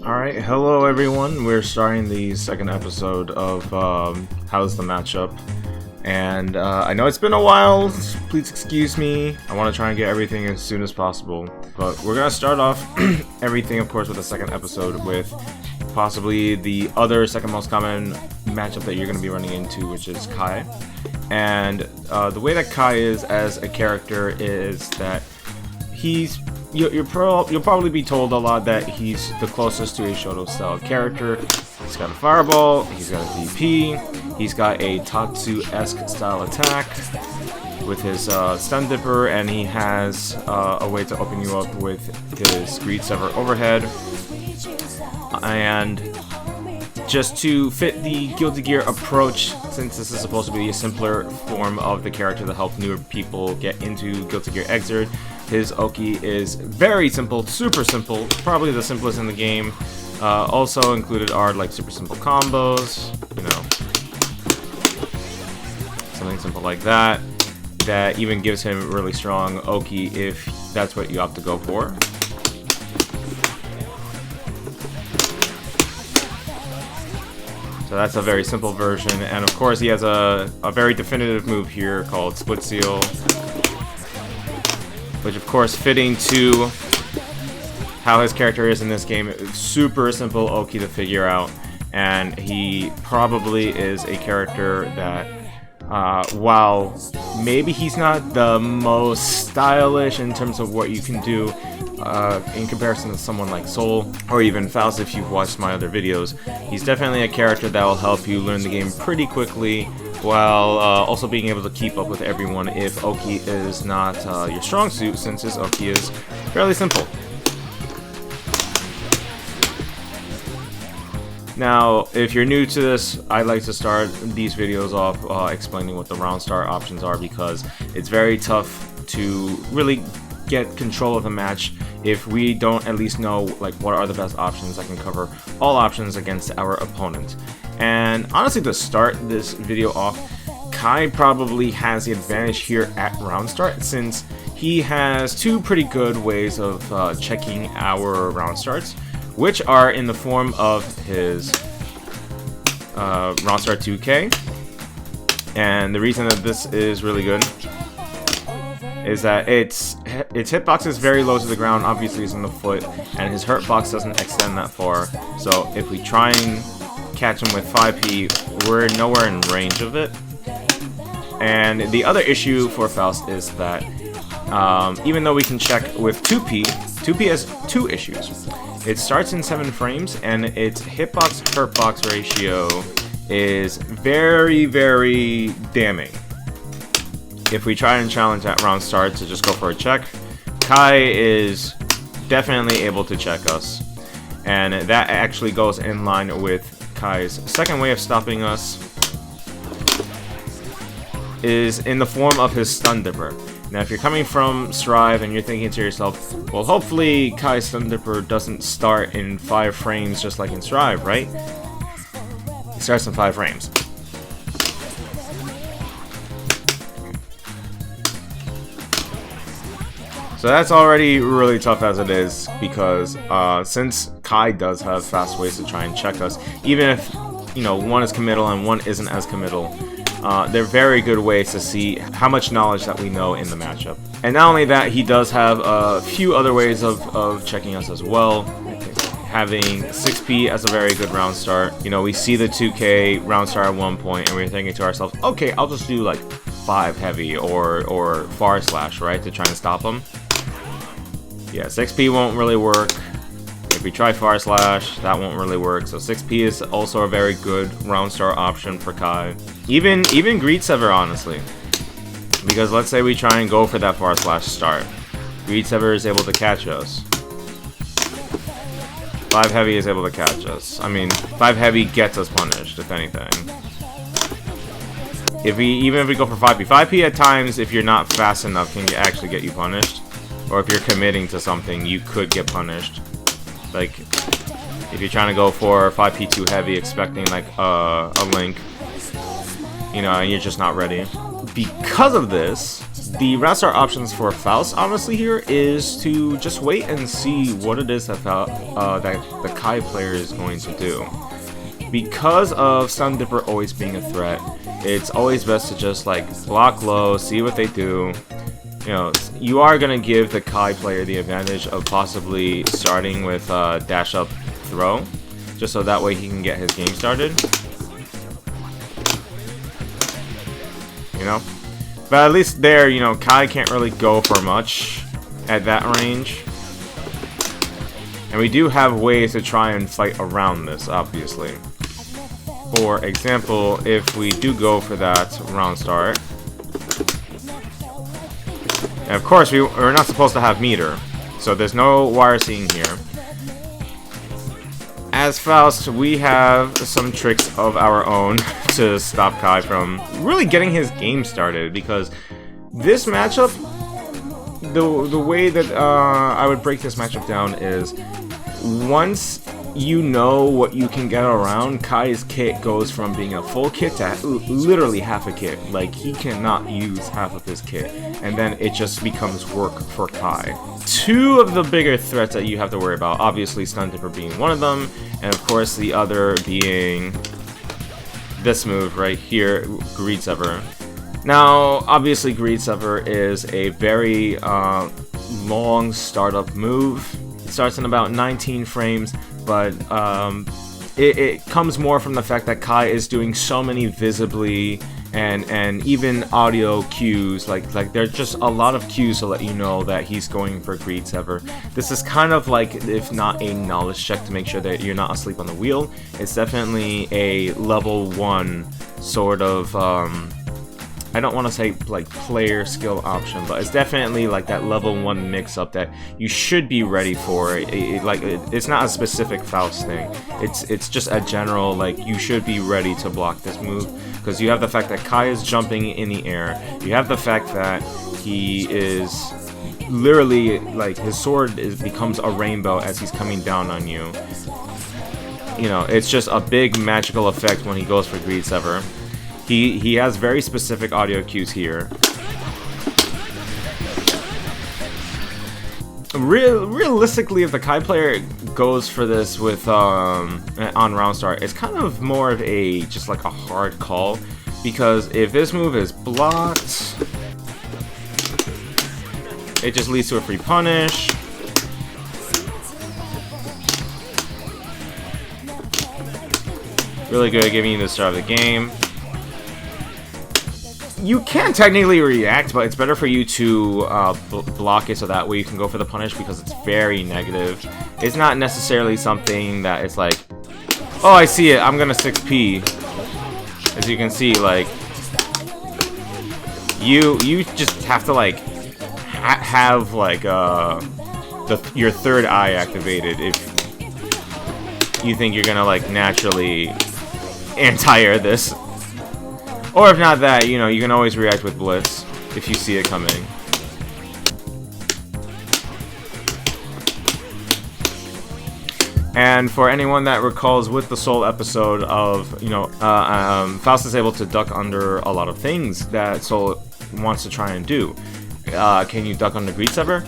Alright, hello everyone. We're starting the second episode of How's the Matchup. And I know it's been a while, please excuse me. I want to try and get everything as soon as possible. But we're going to start off everything, of course, with the second episode with possibly the other second most common matchup that you're going to be running into, which is Ky. And the way that Ky is as a character is that you'll probably be told a lot that he's the closest to a Shoto style character. He's got a fireball, he's got a DP, he's got a Tatsu-esque style attack with his stun dipper, and he has a way to open you up with his Greed Sever overhead. And just to fit the Guilty Gear approach, since this is supposed to be a simpler form of the character to help newer people get into Guilty Gear Xrd, his Oki is very simple, super simple, probably the simplest in the game. Also included are like super simple combos, you know, something simple like that, that even gives him really strong Oki if that's what you opt to go for. So that's a very simple version, and of course he has a very definitive move here called Split Seal, which of course fitting to how his character is in this game, it's super simple Oki to figure out, and he probably is a character that while maybe he's not the most stylish in terms of what you can do in comparison to someone like Soul or even Faust if you've watched my other videos, he's definitely a character that will help you learn the game pretty quickly while also being able to keep up with everyone if Oki is not your strong suit, since his Oki is fairly simple. Now, if you're new to this, I like to start these videos off explaining what the Roundstar options are, because it's very tough to really get control of a match if we don't at least know like what are the best options that can cover all options against our opponent. And honestly, to start this video off, Ky probably has the advantage here at Roundstart, since he has two pretty good ways of checking our Roundstarts, which are in the form of his Roundstart 2K. And the reason that this is really good is that its hitbox is very low to the ground, obviously it's in the foot, and his hurt box doesn't extend that far. So if we try and catch him with 5P, we're nowhere in range of it. And the other issue for Faust is that even though we can check with 2P, 2P has two issues. It starts in 7 frames, and its hitbox hurtbox ratio is very, very damning. If we try and challenge that Roundstart to just go for a check, Ky is definitely able to check us. And that actually goes in line with Ky's second way of stopping us, is in the form of his stun dipper. Now if you're coming from Strive and you're thinking to yourself, well, hopefully Ky's stun dipper doesn't start in 5 frames just like in Strive, right? It starts in 5 frames. So that's already really tough as it is, because since Ky does have fast ways to try and check us, even if, you know, one is committal and one isn't as committal, they're very good ways to see how much knowledge that we know in the matchup. And not only that, he does have a few other ways of checking us as well. Having 6P as a very good round start. You know, we see the 2K round start at one point and we're thinking to ourselves, okay, I'll just do like 5 heavy or far slash, right, to try and stop him. Yeah, 6P won't really work. If we try far slash, that won't really work. So 6P is also a very good round start option for Ky. Even Greed Sever, honestly. Because let's say we try and go for that far slash start. Greed Sever is able to catch us. 5 heavy is able to catch us. I mean, 5 heavy gets us punished, if anything. Even if we go for 5P. 5P at times, if you're not fast enough, can actually get you punished. Or if you're committing to something, you could get punished. Like, if you're trying to go for 5P too heavy, expecting like a link, you know, and you're just not ready. Because of this, The Roundstar options for Faust, honestly, here is to just wait and see what it is that the Ky player is going to do. Because of Stun Dipper always being a threat, it's always best to just like block low, see what they do. You know, you are gonna give the Ky player the advantage of possibly starting with dash up throw, just so that way he can get his game started. You know? But at least there, you know, Ky can't really go for much at that range. And we do have ways to try and fight around this, obviously. For example, if we do go for that Roundstart. And of course, we're not supposed to have meter, so there's no wire seeing here. As Faust, we have some tricks of our own to stop Ky from really getting his game started, because this matchup, the way that I would break this matchup down is, once you know what you can get around, Ky's kit goes from being a full kit to literally half a kit. Like, he cannot use half of his kit, and then it just becomes work for Ky. Two of the bigger threats that you have to worry about, obviously Stun Dipper being one of them, and of course the other being this move right here, Greed Sever. Now, obviously Greed Sever is a very long startup move. It starts in about 19 frames, but it comes more from the fact that Ky is doing so many visibly and even audio cues, like there's just a lot of cues to let you know that he's going for Greed Sever. This is kind of like, if not a knowledge check to make sure that you're not asleep on the wheel, it's definitely a level 1 sort of I don't want to say like player skill option, but it's definitely like that level 1 mix-up that you should be ready for. It's not a specific Faust thing. It's just a general, like, you should be ready to block this move, because you have the fact that Ky is jumping in the air. You have the fact that he is literally, like, his sword becomes a rainbow as he's coming down on you. You know, it's just a big magical effect when he goes for Greed Sever. He has very specific audio cues here. Realistically, if the Ky player goes for this with on Roundstart, it's kind of more of a just like a hard call, because if this move is blocked, it just leads to a free punish. Really good at giving you the start of the game. You can technically react, but it's better for you to block it so that way you can go for the punish, because it's very negative. It's not necessarily something that it's like, oh, I see it, I'm gonna 6P. As you can see, like, you just have to like have like your third eye activated if you think you're gonna like naturally anti-air this. Or if not that, you know, you can always react with Blitz if you see it coming. And for anyone that recalls with the Soul episode of, you know, Faust is able to duck under a lot of things that Soul wants to try and do. Can you duck under Greed Sever?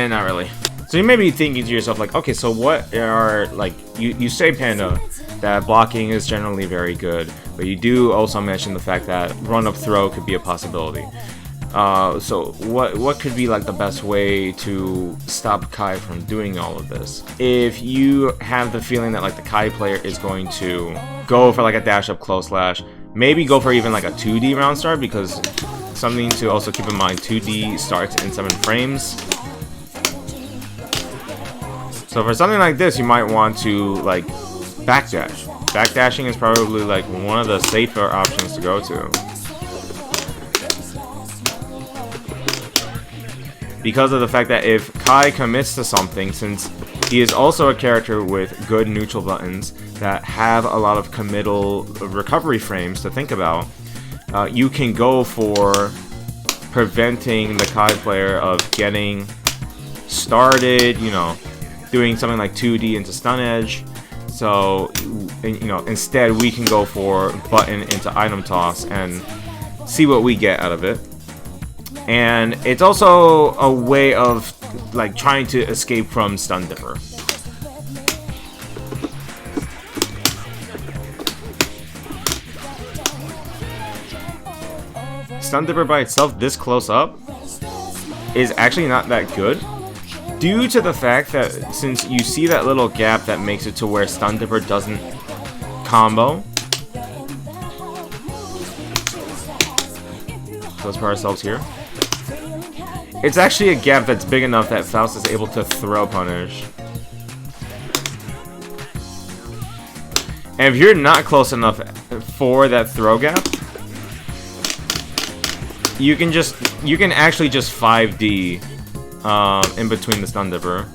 Not really. So you may be thinking to yourself, like, okay, so what are, like, you say, Panda, that blocking is generally very good, but you do also mention the fact that run-up throw could be a possibility. So what could be like the best way to stop Ky from doing all of this? If you have the feeling that like the Ky player is going to go for like a dash up close slash, maybe go for even like a 2D round start, because something to also keep in mind, 2D starts in 7 frames. So for something like this, you might want to like backdash. Backdashing is probably like one of the safer options to go to, because of the fact that if Ky commits to something, since he is also a character with good neutral buttons that have a lot of committal recovery frames to think about, you can go for preventing the Ky player of getting started, you know, doing something like 2D into stun edge. So, you know, instead we can go for button into item toss and see what we get out of it. And it's also a way of like trying to escape from Stun Dipper. Stun Dipper by itself this close up is actually not that good, due to the fact that since you see that little gap that makes it to where Stun Dipper doesn't combo. Let's put ourselves here. It's actually a gap that's big enough that Faust is able to throw punish. And if you're not close enough for that throw gap, you can actually just 5D in between the Stun Dipper.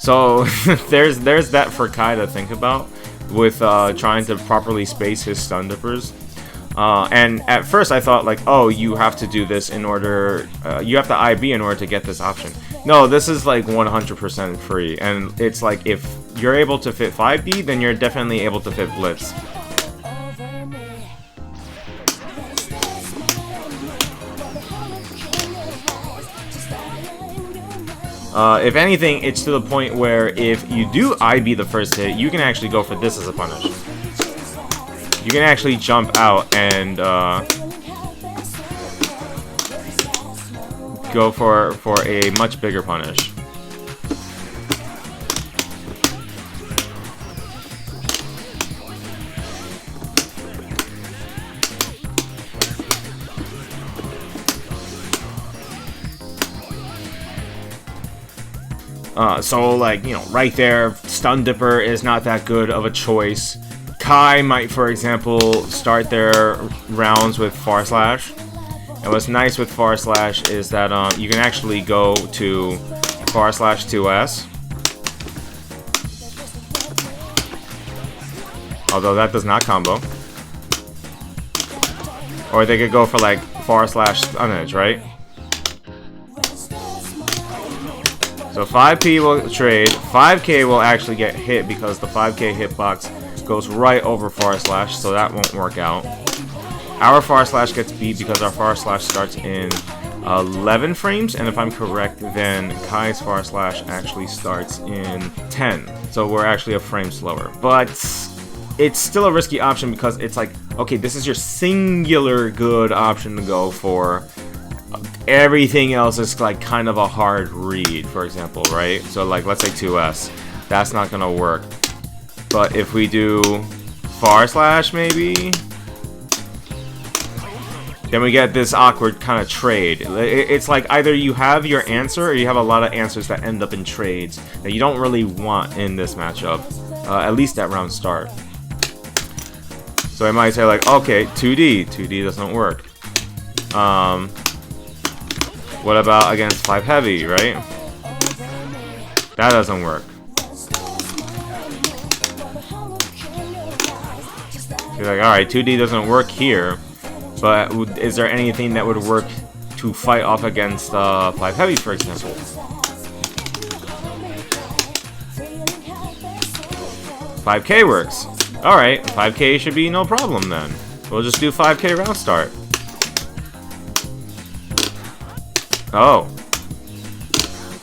So there's that for Ky to think about with trying to properly space his Stun Dippers. And at first I thought like, oh, you have to do this in order, you have to IB in order to get this option. No, this is like 100% free, and it's like if you're able to fit 5D, then you're definitely able to fit Blitz. If anything, it's to the point where if you do IB the first hit, you can actually go for this as a punish. You can actually jump out and go for a much bigger punish. So like, you know, right there, Stun Dipper is not that good of a choice. Ky might, for example, start their rounds with Far Slash. And what's nice with Far Slash is that you can actually go to Far Slash 2S. Although that does not combo. Or they could go for like Far Slash Stun Edge, right? So 5P will trade, 5K will actually get hit because the 5K hitbox goes right over Far Slash, so that won't work out. Our Far Slash gets beat because our Far Slash starts in 11 frames, and if I'm correct, then Ky's Far Slash actually starts in 10. So we're actually a frame slower. But it's still a risky option because it's like, okay, this is your singular good option to go for. Everything else is like kind of a hard read, for example, right? So like, let's say 2S. That's not gonna work. But if we do Far Slash, maybe, then we get this awkward kind of trade. It's like either you have your answer or you have a lot of answers that end up in trades that you don't really want in this matchup, at least at round start. So I might say like, okay, 2D doesn't work. What about against 5 heavy, right? That doesn't work. You're like, alright, 2D doesn't work here, but is there anything that would work to fight off against 5 heavy, for example? $5K works. Alright, 5K should be no problem then. We'll just do 5K Roundstart. Oh.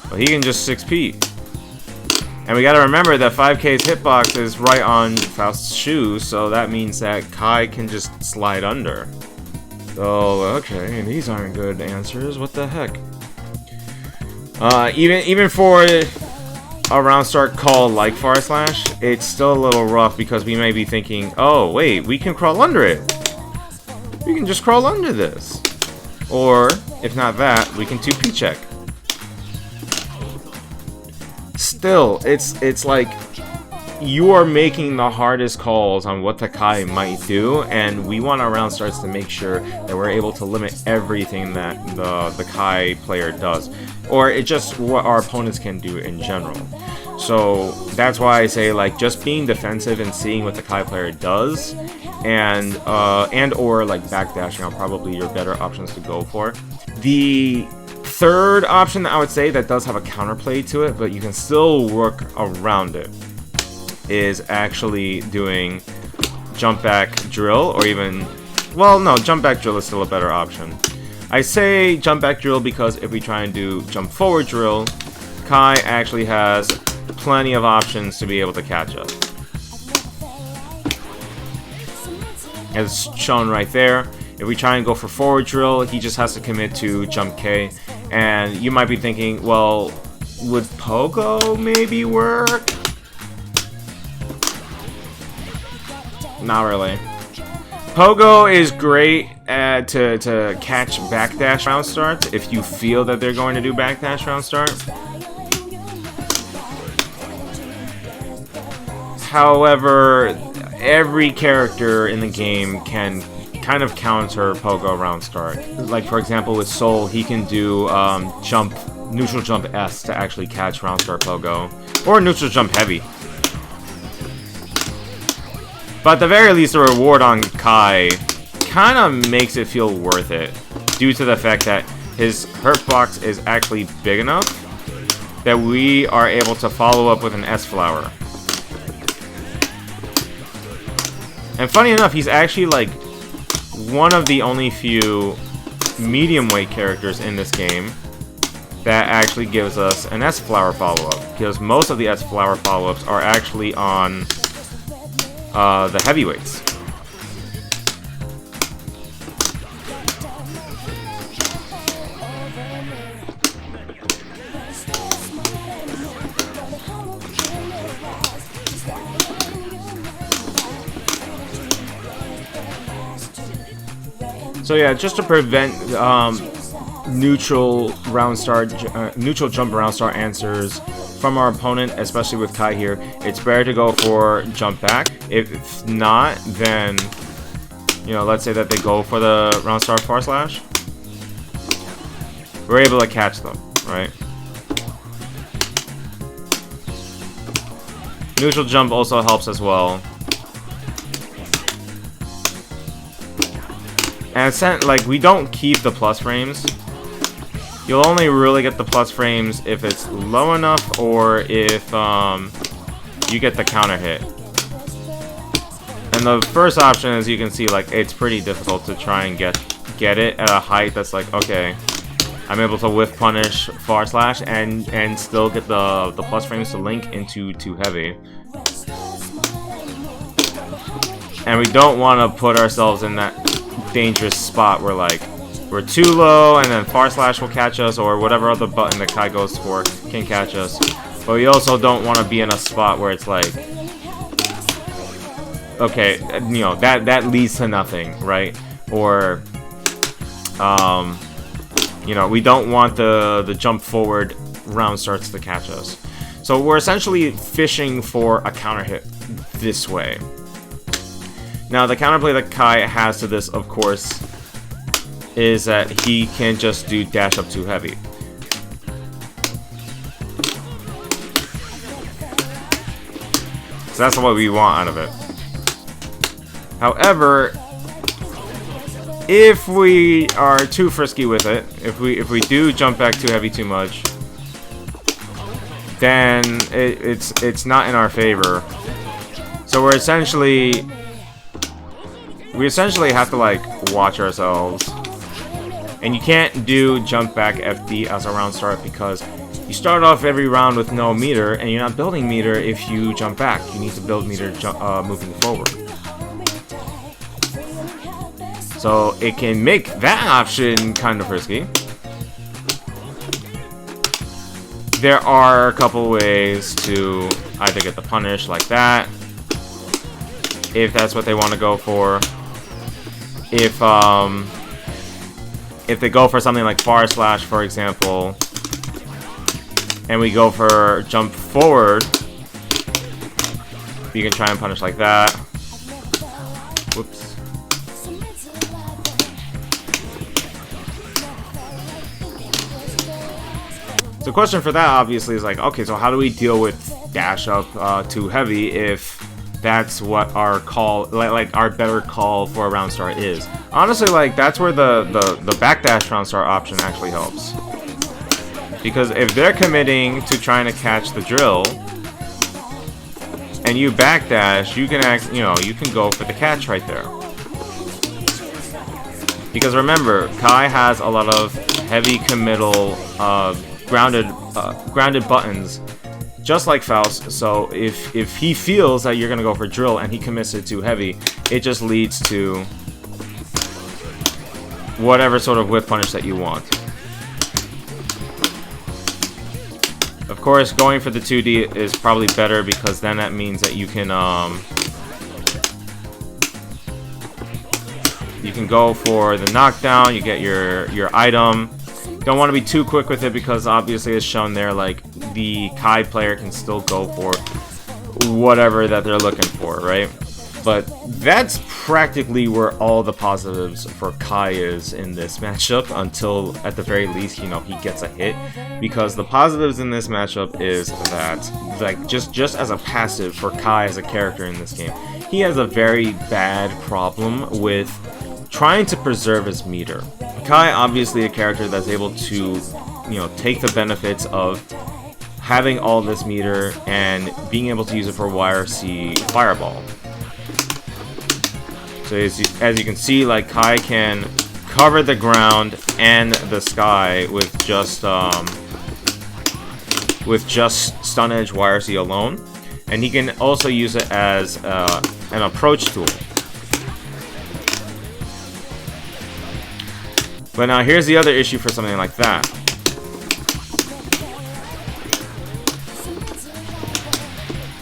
Well, he can just 6P. And we gotta remember that 5K's hitbox is right on Faust's shoes, so that means that Ky can just slide under. So, okay, these aren't good answers. What the heck? Even for a Roundstart call like Far Slash, it's still a little rough because we may be thinking, oh, wait, we can crawl under it. We can just crawl under this. Or, if not that, we can 2P check. Still, it's like you are making the hardest calls on what the Ky might do, and we want our Roundstarts to make sure that we're able to limit everything that the Ky player does, or it's just what our opponents can do in general. So that's why I say like just being defensive and seeing what the Ky player does, and or like backdashing are probably your better options to go for. The third option that I would say that does have a counterplay to it, but you can still work around it, is actually doing jump back drill, or even, well, no, jump back drill is still a better option. I say jump back drill because if we try and do jump forward drill, Ky actually has plenty of options to be able to catch us. As shown right there, if we try and go for forward drill, he just has to commit to jump K. And you might be thinking, well, would Pogo maybe work? Not really. Pogo is great to catch backdash Roundstarts if you feel that they're going to do backdash Roundstart. However, every character in the game can kind of counter Pogo Roundstart. Like, for example, with Soul, he can do neutral jump S to actually catch Roundstart Pogo, or neutral jump heavy. But at the very least, the reward on Ky kind of makes it feel worth it, due to the fact that his hurt box is actually big enough that we are able to follow up with an S flower. And funny enough, he's actually like one of the only few medium weight characters in this game that actually gives us an S flower follow-up, because most of the S flower follow-ups are actually on the heavyweights. So yeah, just to prevent neutral jump Roundstar answers from our opponent, especially with Ky here, it's better to go for jump back. If not, then, you know, let's say that they go for the Roundstar far slash, we're able to catch them, right? Neutral jump also helps as well. And like, we don't keep the plus frames. You'll only really get the plus frames if it's low enough, or if you get the counter hit. And the first option, as you can see, like, it's pretty difficult to try and get it at a height that's like, okay, I'm able to whiff punish far slash and still get the plus frames to link into too heavy. And we don't want to put ourselves in that dangerous spot where, like, we're too low and then far slash will catch us, or whatever other button that Ky goes for can catch us. But we also don't want to be in a spot where it's like, okay, you know, that leads to nothing, right? Or you know, we don't want the jump forward Roundstarts to catch us. So we're essentially fishing for a counter hit this way. Now, the counterplay that Ky has to this, of course, is that he can just do dash up too heavy. So that's what we want out of it. However, if we are too frisky with it, if we do jump back too heavy too much, then it's not in our favor. So we essentially have to, like, watch ourselves. And you can't do jump back FD as a Roundstart, because you start off every round with no meter, and you're not building meter if you jump back. You need to build meter moving forward. So it can make that option kind of risky. There are a couple ways to either get the punish like that, if that's what they want to go for. If they go for something like far slash, for example, and we go for jump forward, you can try and punish like that. Whoops. So the question for that, obviously, is like, okay, so how do we deal with dash up too heavy if that's what our call, like our better call for a Roundstar is? Honestly, like, that's where the backdash Roundstar option actually helps. Because if they're committing to trying to catch the drill, and and you backdash, you can you can go for the catch right there. Because remember, Ky has a lot of heavy committal grounded buttons, just like Faust. So if he feels that you're gonna go for drill and he commits it too heavy, it just leads to whatever sort of whip punish that you want. Of course, going for the 2D is probably better because then that means that you can go for the knockdown, you get your item. Don't want to be too quick with it because obviously it's shown there, like, the Ky player can still go for whatever that they're looking for, right? But that's practically where all the positives for Ky is in this matchup, until at the very least, he gets a hit. Because the positives in this matchup is that, like, just as a passive for Ky as a character in this game, he has a very bad problem with trying to preserve his meter. Ky, obviously a character that's able to, take the benefits of having all this meter and being able to use it for YRC Fireball. So as you can see, like, Ky can cover the ground and the sky with just Stun Edge YRC alone, and he can also use it as an approach tool. But now here's the other issue for something like that.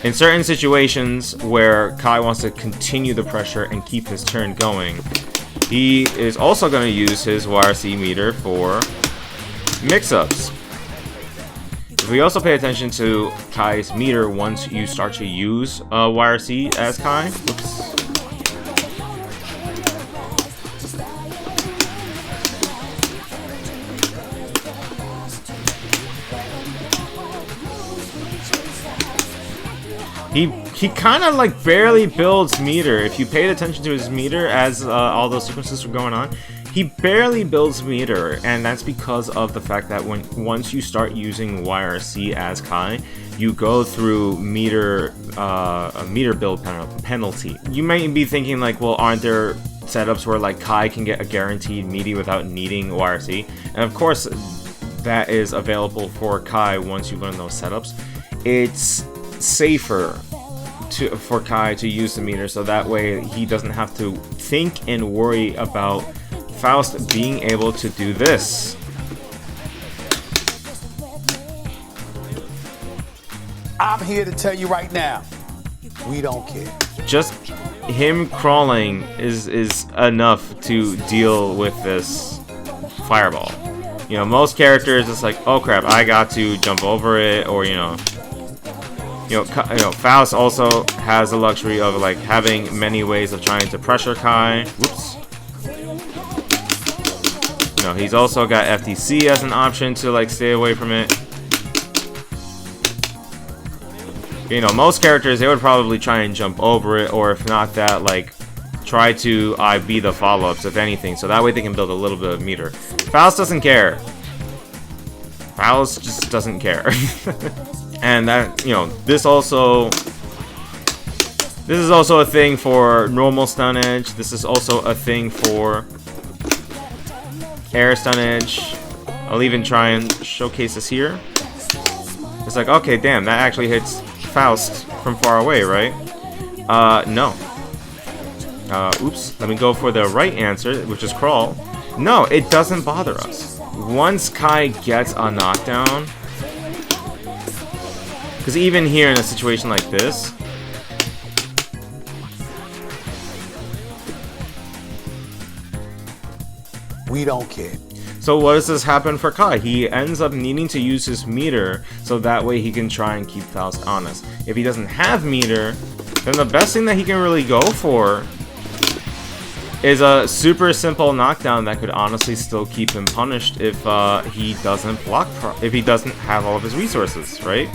In certain situations where Ky wants to continue the pressure and keep his turn going, he is also going to use his YRC meter for mix-ups. If we also pay attention to Ky's meter once you start to use YRC as Ky, whoops. He kind of like barely builds meter. If you paid attention to his meter as all those sequences were going on, he barely builds meter, and that's because of the fact that once you start using YRC as Ky, you go through a meter build penalty. You might be thinking like, well, aren't there setups where like Ky can get a guaranteed meaty without needing YRC? And of course, that is available for Ky once you learn those setups. It's safer for Ky to use the meter, so that way he doesn't have to think and worry about Faust being able to do this. I'm here to tell you right now, we don't care. Just him crawling is enough to deal with this fireball. Most characters, it's like, oh crap, I got to jump over it, or Faust also has the luxury of like having many ways of trying to pressure Ky. Whoops. He's also got FTC as an option to like stay away from it. Most characters, they would probably try and jump over it, or if not that, like try to IB the follow-ups, if anything, so that way they can build a little bit of meter. Faust doesn't care. Faust just doesn't care. And that, this is also a thing for normal stun edge. This is also a thing for air stun edge. I'll even try and showcase this here. It's like, okay, damn, that actually hits Faust from far away, right? No. Oops, let me go for the right answer, which is crawl. No, it doesn't bother us. Once Ky gets a knockdown, because even here in a situation like this, we don't care. So what does this happen for Ky? He ends up needing to use his meter so that way he can try and keep Faust honest. If he doesn't have meter, then the best thing that he can really go for is a super simple knockdown that could honestly still keep him punished if he doesn't block, if he doesn't have all of his resources, right?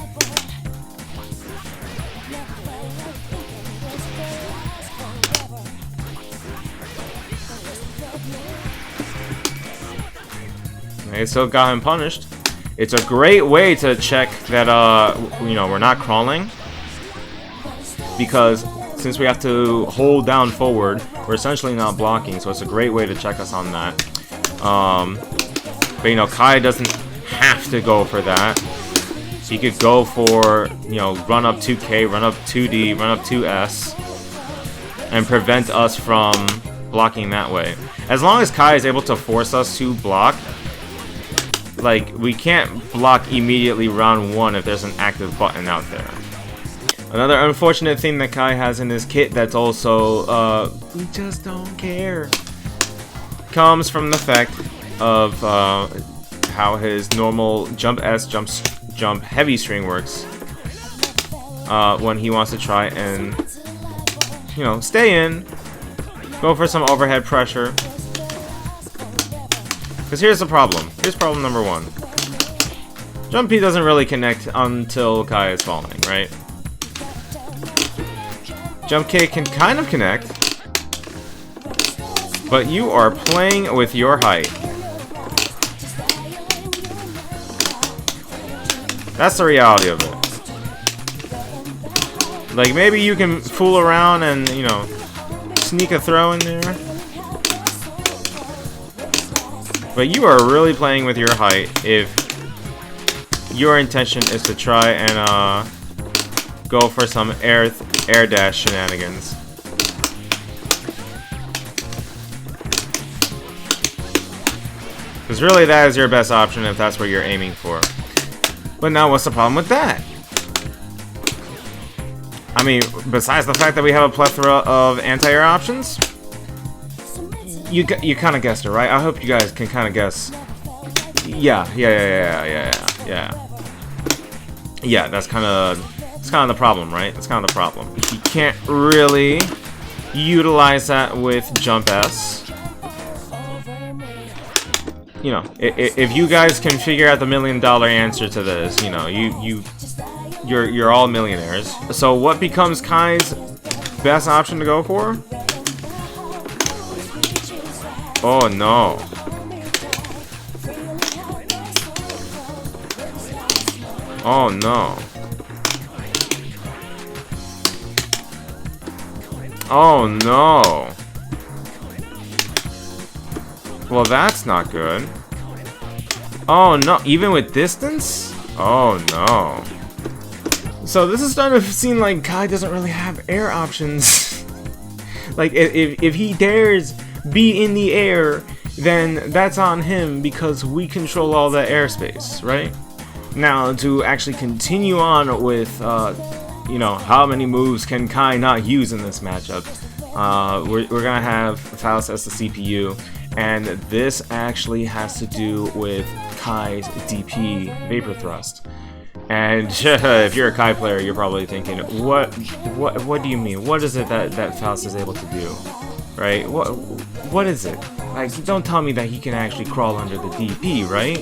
It still got him punished. It's a great way to check that we're not crawling. because since we have to hold down forward, we're essentially not blocking, so it's a great way to check us on that. But you know, Ky doesn't have to go for that. He could go for, you know, run up 2K, run up 2D, run up 2S, and prevent us from blocking that way. As long as Ky is able to force us to block, like, we can't block immediately round 1 if there's an active button out there. Another unfortunate thing that Ky has in his kit that's also, we just don't care, comes from the fact of how his normal jump S, jump heavy string works when he wants to try and, you know, stay in, go for some overhead pressure. Because here's the problem. Here's problem number 1. Jump P doesn't really connect until Ky is falling, right? Jump K can kind of connect, but you are playing with your height. That's the reality of it. Like, maybe you can fool around and, you know, sneak a throw in there. But you are really playing with your height if your intention is to try and go for some air dash shenanigans. Because really that is your best option if that's what you're aiming for. But now what's the problem with that? I mean, besides the fact that we have a plethora of anti-air options, you kind of guessed it, right? I hope you guys can kind of guess. Yeah, that's kind of the problem, right? That's kind of the problem. You can't really utilize that with jump S. You know, if you guys can figure out the $1 million answer to this, you know, you're all millionaires. So what becomes Ky's best option to go for? Oh no. Oh no. Oh no. Well, that's not good. Oh no, even with distance? Oh no. So this is starting to seem like Ky doesn't really have air options. Like, if he dares be in the air, then that's on him because we control all that airspace, right? Now, to actually continue on with, you know, how many moves can Ky not use in this matchup? We're gonna have Faust as the CPU, and this actually has to do with Ky's DP Vapor Thrust. And if you're a Ky player, you're probably thinking, what do you mean? What is it that Faust is able to do, right? What is it? Like, don't tell me that he can actually crawl under the DP, right?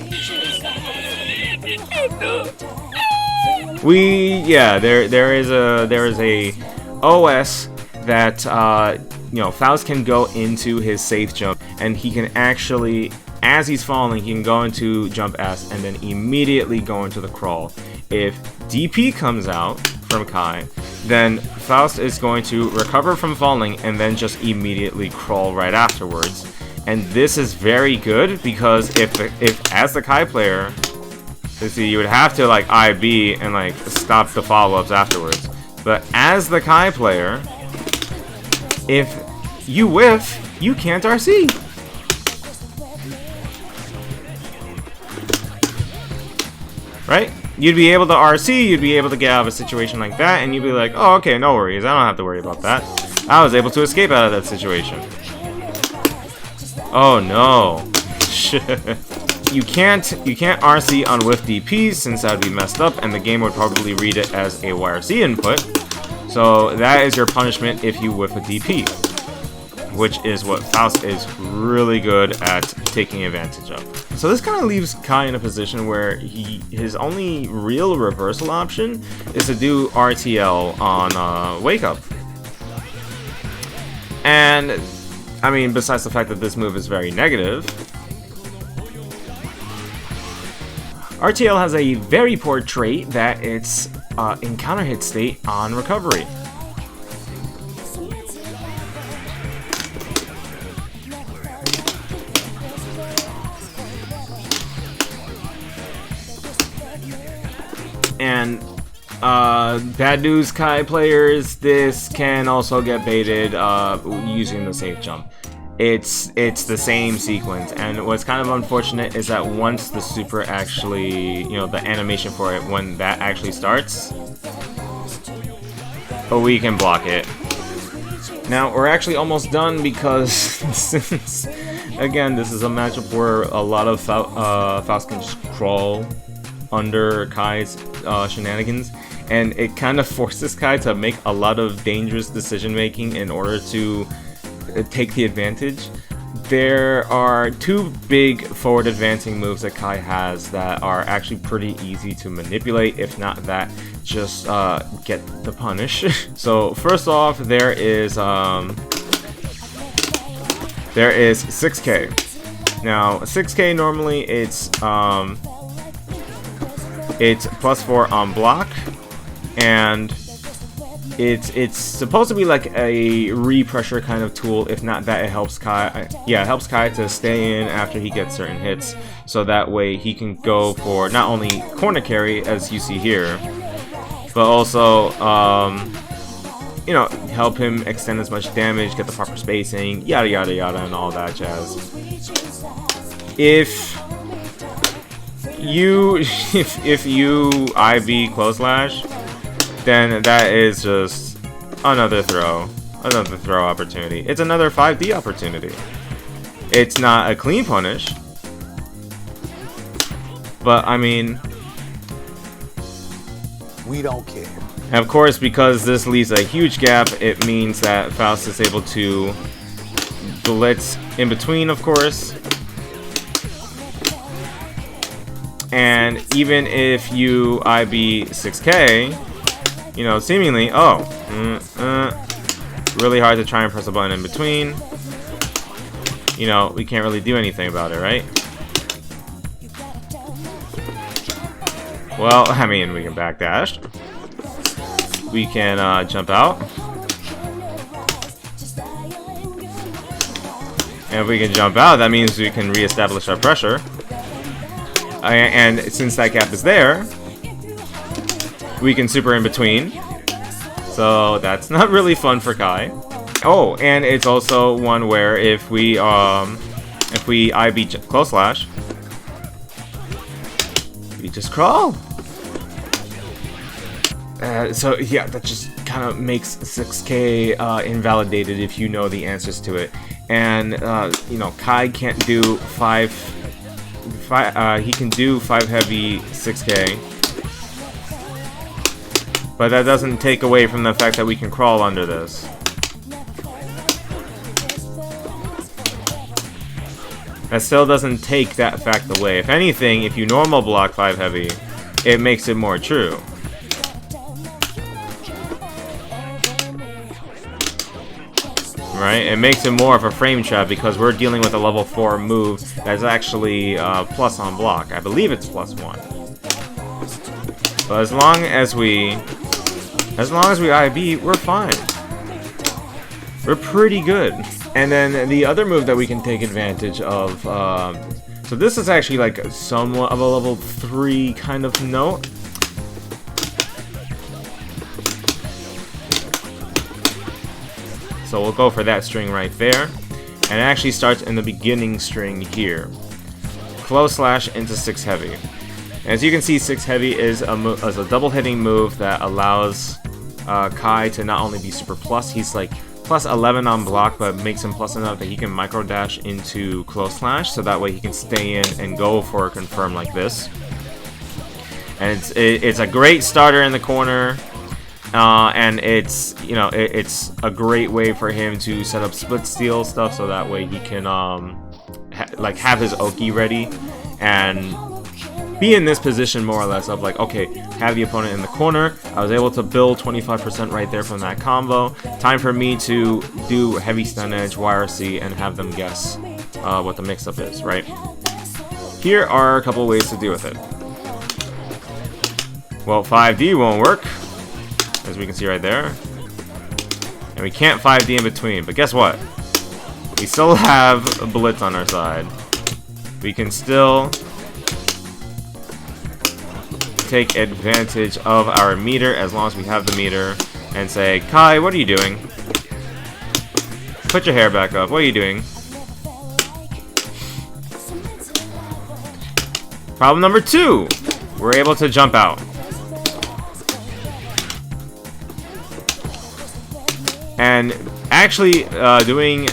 There is a OS that you know, Faust can go into his safe jump, and he can actually, as he's falling, he can go into jump S and then immediately go into the crawl. If DP comes out from Ky, then Faust is going to recover from falling and then just immediately crawl right afterwards. And this is very good because if as the Ky player, you see, you would have to like IB and like stop the follow-ups afterwards. But as the Ky player, if you whiff, you can't RC. Right? You'd be able to RC, you'd be able to get out of a situation like that, and you'd be like, oh, okay, no worries, I don't have to worry about that. I was able to escape out of that situation. Oh no. You can't RC on whiff DPs since that would be messed up, and the game would probably read it as a YRC input. So that is your punishment if you whiff a DP, which is what Faust is really good at taking advantage of. So this kind of leaves Ky in a position where his only real reversal option is to do RTL on Wake Up. And, I mean, besides the fact that this move is very negative, RTL has a very poor trait that it's in counter hit state on recovery. And bad news, Ky players, this can also get baited using the safe jump. It's the same sequence, and what's kind of unfortunate is that once the super actually, you know, the animation for it, when that actually starts, we can block it. Now, we're actually almost done because since, again, this is a matchup where a lot of Faust can just crawl under Ky's shenanigans, and it kind of forces Ky to make a lot of dangerous decision making in order to take the advantage. There are two big forward advancing moves that Ky has that are actually pretty easy to manipulate, if not that, just get the punish. So first off, there is 6K. Now 6K normally it's +4 on block, and it's supposed to be like a re-pressure kind of tool. If not that, it helps Ky. Yeah, it helps Ky to stay in after he gets certain hits, so that way he can go for not only corner carry as you see here, but also you know, help him extend as much damage, get the proper spacing, yada yada yada, and all that jazz. If you IB close slash, then that is just another throw opportunity. It's another 5D opportunity. It's not a clean punish, but I mean, we don't care. And of course, because this leaves a huge gap, it means that Faust is able to blitz in between, of course. And even if you IB 6K, you know, seemingly, really hard to try and press a button in between. You know, we can't really do anything about it, right? Well, I mean, we can backdash. We can jump out. And if we can jump out, that means we can reestablish our pressure. And since that gap is there, we can super in between. So that's not really fun for Ky. Oh, and it's also one where if we IB close slash, we just crawl. So yeah, that just kind of makes 6K invalidated if you know the answers to it. And you know, Ky can't do he can do 5 heavy 6K, but that doesn't take away from the fact that we can crawl under this. That still doesn't take that fact away. If anything, if you normal block 5 heavy, it makes it more true. Right? It makes it more of a frame trap because we're dealing with a level 4 move that's actually plus on block. I believe it's +1. But as long as we IB, we're fine. We're pretty good. And then the other move that we can take advantage of, so this is actually like somewhat of a level 3 kind of note. So we'll go for that string right there. And it actually starts in the beginning string here. Close slash into 6 heavy. As you can see, 6 heavy is a double hitting move that allows Ky to not only be super plus, he's like plus 11 on block, but makes him plus enough that he can micro dash into close slash, so that way he can stay in and go for a confirm like this. And it's a great starter in the corner. And it's, you know, it's a great way for him to set up split steal stuff, so that way he can like have his Oki ready and be in this position more or less of like, okay, have the opponent in the corner. I was able to build 25% right there from that combo. Time for me to do heavy stun edge, YRC, and have them guess what the mix-up is, right? Here are a couple ways to deal with it. Well, 5D won't work, as we can see right there. And we can't 5D in between, but guess what? We still have a blitz on our side. We can still take advantage of our meter as long as we have the meter and say, Kai, what are you doing? Put your hair back up. What are you doing? Problem number 2. We're able to jump out. And actually doing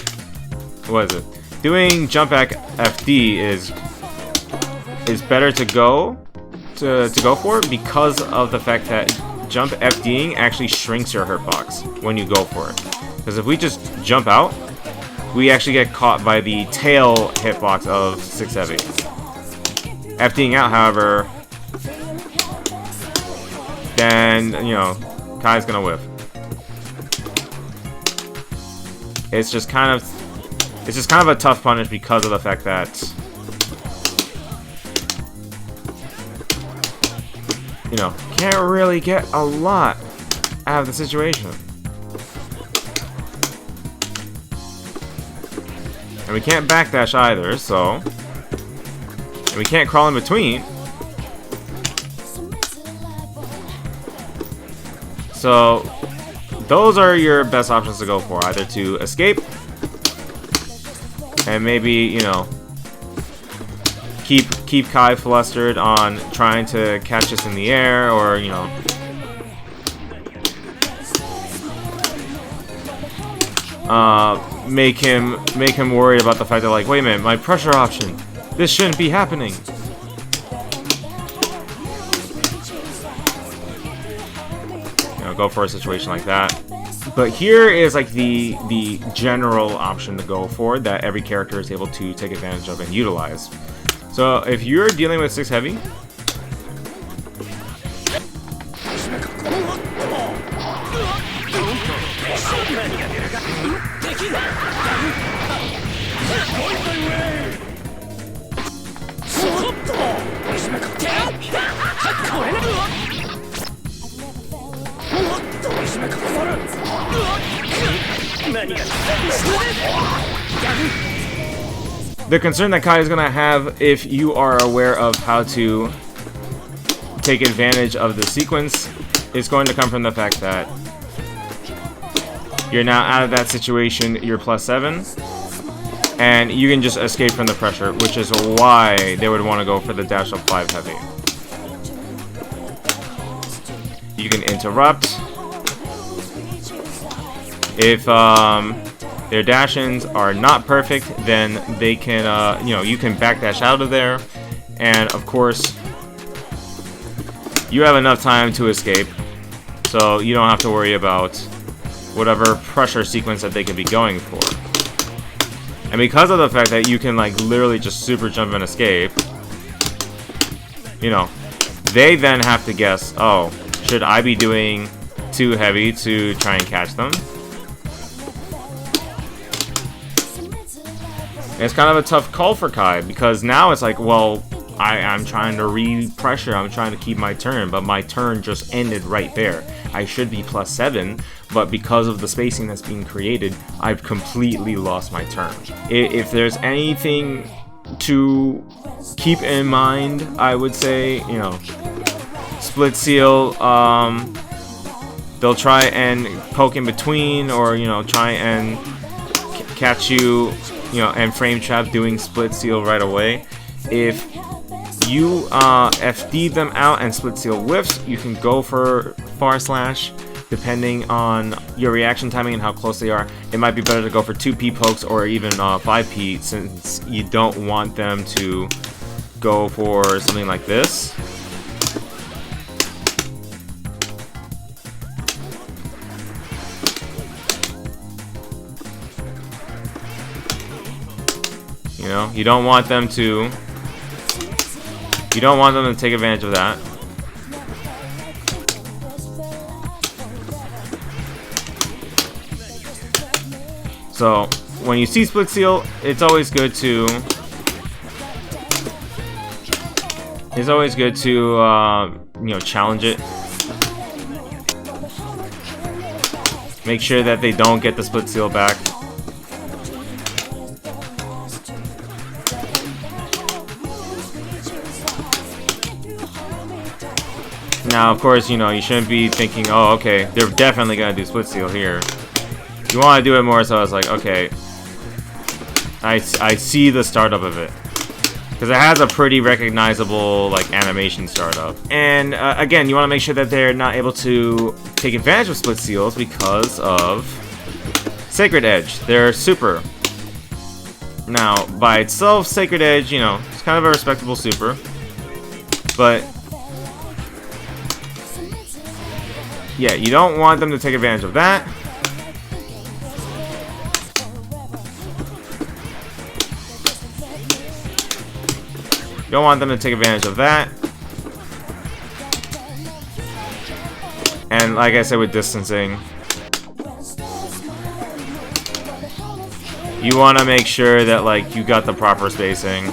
jump back FD is better to go for because of the fact that jump FDing actually shrinks your hurtbox when you go for it. Because if we just jump out, we actually get caught by the tail hitbox of 6 heavy. FDing out, however, then Kai's gonna whiff. It's just kind of a tough punish because of the fact that can't really get a lot out of the situation. And we can't backdash either, and we can't crawl in between. So those are your best options to go for, either to escape and maybe, keep Kai flustered on trying to catch us in the air, or make him worried about the fact that, like, wait a minute, my pressure option, this shouldn't be happening. Go for a situation like that. But here is like the general option to go for that every character is able to take advantage of and utilize. So if you're dealing with 6 heavy, the concern that Kai is going to have, if you are aware of how to take advantage of the sequence, is going to come from the fact that you're now out of that situation, you're +7, and you can just escape from the pressure, which is why they would want to go for the dash of 5 heavy. You can interrupt. If their dash-ins are not perfect, then they can, you can backdash out of there, and of course, you have enough time to escape, so you don't have to worry about whatever pressure sequence that they could be going for. And because of the fact that you can, like, literally just super jump and escape, they then have to guess, oh, should I be doing too heavy to try and catch them? And it's kind of a tough call for Kai, because now it's like, well, I'm trying to re-pressure, I'm trying to keep my turn, but my turn just ended right there. I should be +7, but because of the spacing that's being created, I've completely lost my turn. If there's anything to keep in mind, I would say, split seal, they'll try and poke in between, or, try and catch you, and frame trap doing split seal right away. If you FD them out and split seal whiffs, you can go for far slash, depending on your reaction timing and how close they are. It might be better to go for 2P pokes or even 5P, since you don't want them to go for something like this. You don't want them to take advantage of that. So when you see split seal, it's always good to challenge it. Make sure that they don't get the split seal back. Now, of course, you know, you shouldn't be thinking, oh, okay, they're definitely gonna do split seal here. You want to do it more so it's like, okay, I see the startup of it. Because it has a pretty recognizable, like, animation startup. And, again, you want to make sure that they're not able to take advantage of split seals because of Sacred Edge. They're super. Now, by itself, Sacred Edge, you know, it's kind of a respectable super. But yeah, you don't want them to take advantage of that. You don't want them to take advantage of that. And like I said with distancing, you want to make sure that like you got the proper spacing.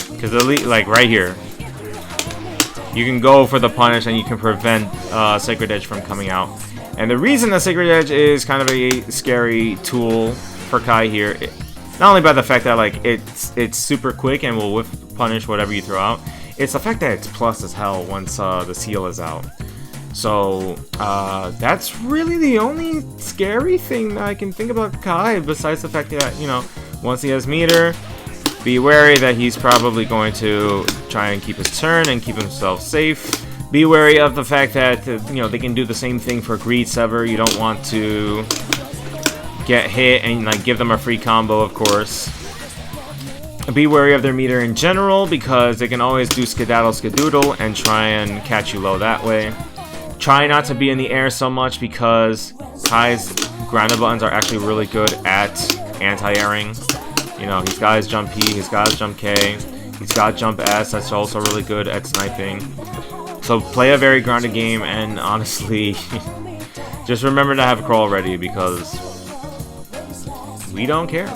Because like right here, you can go for the punish and you can prevent Sacred Edge from coming out. And the reason that Sacred Edge is kind of a scary tool for Ky here, not only by the fact that like it's super quick and will whiff punish whatever you throw out, it's the fact that it's plus as hell once the Ciel is out. So that's really the only scary thing that I can think about Ky, besides the fact that, you know, once he has meter, be wary that he's probably going to try and keep his turn and keep himself safe. Be wary of the fact that, you know, they can do the same thing for Greed Sever. You don't want to get hit and like give them a free combo, of course. Be wary of their meter in general, because they can always do skedaddle skedoodle and try and catch you low that way. Try not to be in the air so much, because Ky's grinder buttons are actually really good at anti-airing. You know, he's got his jump P, he's got his jump K, he's got jump S, that's also really good at sniping. So play a very grounded game, and honestly, just remember to have crawl ready, because we don't care.